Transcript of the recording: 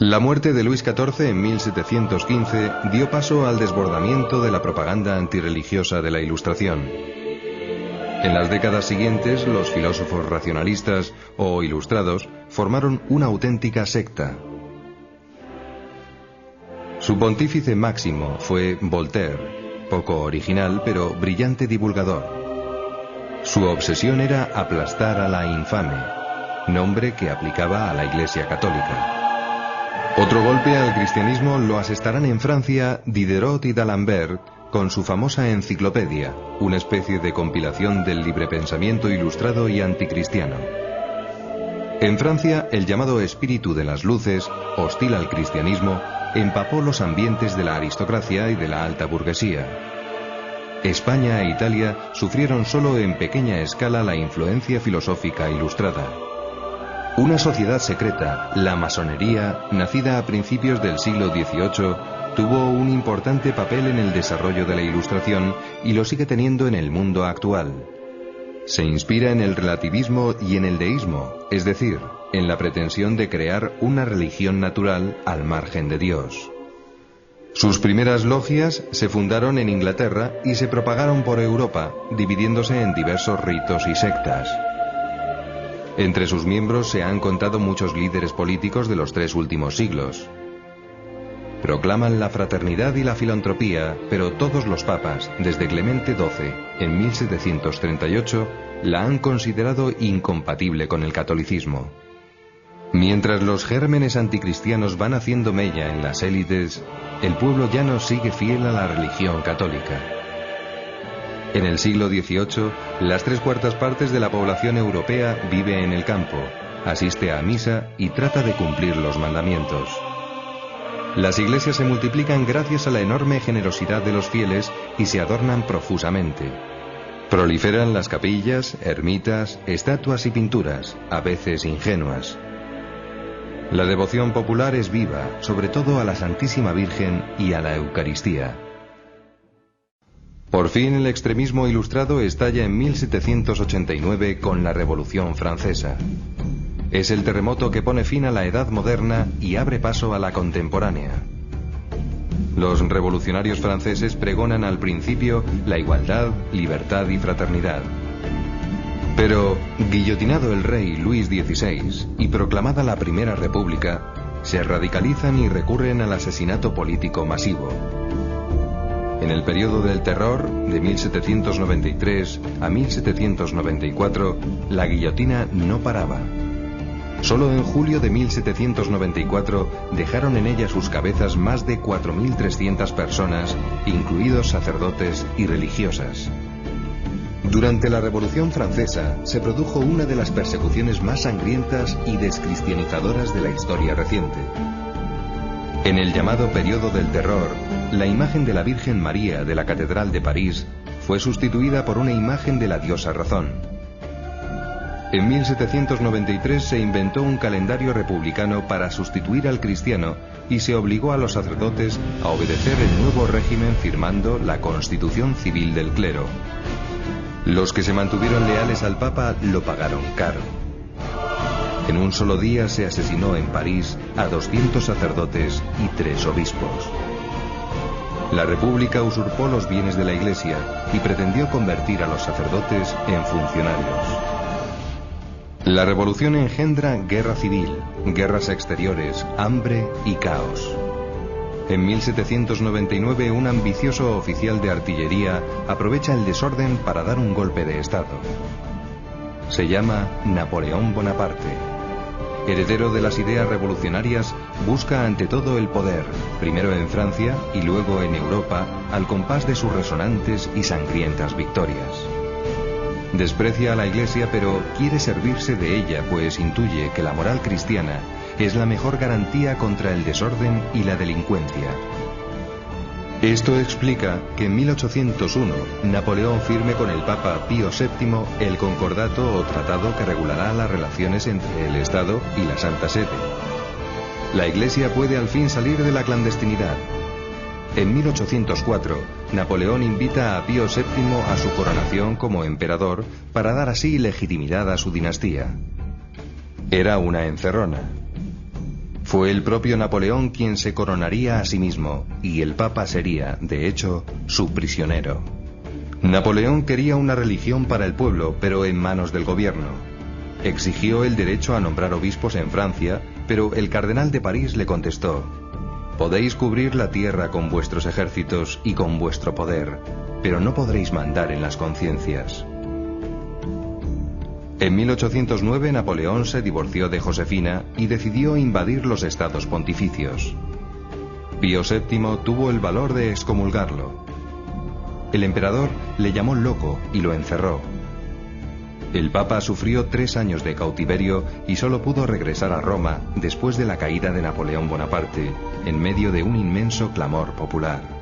La muerte de Luis XIV en 1715 dio paso al desbordamiento de la propaganda antirreligiosa de la Ilustración. En las décadas siguientes, los filósofos racionalistas o ilustrados formaron una auténtica secta. Su pontífice máximo fue Voltaire, poco original pero brillante divulgador. Su obsesión era aplastar a la infame, nombre que aplicaba a la Iglesia Católica. Otro golpe al cristianismo lo asestarán en Francia Diderot y D'Alembert con su famosa enciclopedia, una especie de compilación del librepensamiento ilustrado y anticristiano. En Francia, el llamado espíritu de las luces, hostil al cristianismo, empapó los ambientes de la aristocracia y de la alta burguesía. España e Italia sufrieron solo en pequeña escala la influencia filosófica ilustrada. Una sociedad secreta, la masonería, nacida a principios del siglo XVIII, tuvo un importante papel en el desarrollo de la Ilustración y lo sigue teniendo en el mundo actual. Se inspira en el relativismo y en el deísmo, es decir, en la pretensión de crear una religión natural al margen de Dios. Sus primeras logias se fundaron en Inglaterra y se propagaron por Europa, dividiéndose en diversos ritos y sectas. Entre sus miembros se han contado muchos líderes políticos de los 3 últimos siglos. Proclaman la fraternidad y la filantropía, pero todos los papas, desde Clemente XII, en 1738, la han considerado incompatible con el catolicismo. Mientras los gérmenes anticristianos van haciendo mella en las élites, el pueblo llano sigue fiel a la religión católica. En el siglo XVIII, las 3/4 partes de la población europea vive en el campo, asiste a misa y trata de cumplir los mandamientos. Las iglesias se multiplican gracias a la enorme generosidad de los fieles y se adornan profusamente. Proliferan las capillas, ermitas, estatuas y pinturas, a veces ingenuas. La devoción popular es viva, sobre todo a la Santísima Virgen y a la Eucaristía. Por fin el extremismo ilustrado estalla en 1789 con la Revolución Francesa. Es el terremoto que pone fin a la Edad Moderna y abre paso a la contemporánea. Los revolucionarios franceses pregonan al principio la igualdad, libertad y fraternidad. Pero, guillotinado el rey Luis XVI y proclamada la Primera República, se radicalizan y recurren al asesinato político masivo. En el periodo del terror, de 1793 a 1794, la guillotina no paraba. Solo en julio de 1794 dejaron en ella sus cabezas más de 4.300 personas, incluidos sacerdotes y religiosas. Durante la Revolución Francesa se produjo una de las persecuciones más sangrientas y descristianizadoras de la historia reciente. En el llamado periodo del terror, la imagen de la Virgen María de la Catedral de París fue sustituida por una imagen de la diosa Razón. En 1793 se inventó un calendario republicano para sustituir al cristiano y se obligó a los sacerdotes a obedecer el nuevo régimen firmando la Constitución Civil del Clero. Los que se mantuvieron leales al Papa lo pagaron caro. En un solo día se asesinó en París a 200 sacerdotes y 3 obispos. La República usurpó los bienes de la Iglesia y pretendió convertir a los sacerdotes en funcionarios. La revolución engendra guerra civil, guerras exteriores, hambre y caos. En 1799 un ambicioso oficial de artillería aprovecha el desorden para dar un golpe de estado. Se llama Napoleón Bonaparte. Heredero de las ideas revolucionarias, busca ante todo el poder, primero en Francia y luego en Europa, al compás de sus resonantes y sangrientas victorias. Desprecia a la Iglesia, pero quiere servirse de ella, pues intuye que la moral cristiana es la mejor garantía contra el desorden y la delincuencia. Esto explica que en 1801 Napoleón firme con el Papa Pío VII el concordato o tratado que regulará las relaciones entre el Estado y la Santa Sede. La Iglesia puede al fin salir de la clandestinidad. En 1804, Napoleón invita a Pío VII a su coronación como emperador para dar así legitimidad a su dinastía. Era una encerrona. Fue el propio Napoleón quien se coronaría a sí mismo, y el Papa sería, de hecho, su prisionero. Napoleón quería una religión para el pueblo, pero en manos del gobierno. Exigió el derecho a nombrar obispos en Francia, pero el cardenal de París le contestó: podéis cubrir la tierra con vuestros ejércitos y con vuestro poder, pero no podréis mandar en las conciencias. En 1809 Napoleón se divorció de Josefina y decidió invadir los estados pontificios. Pío VII tuvo el valor de excomulgarlo. El emperador le llamó loco y lo encerró. El Papa sufrió 3 años de cautiverio y solo pudo regresar a Roma después de la caída de Napoleón Bonaparte, en medio de un inmenso clamor popular.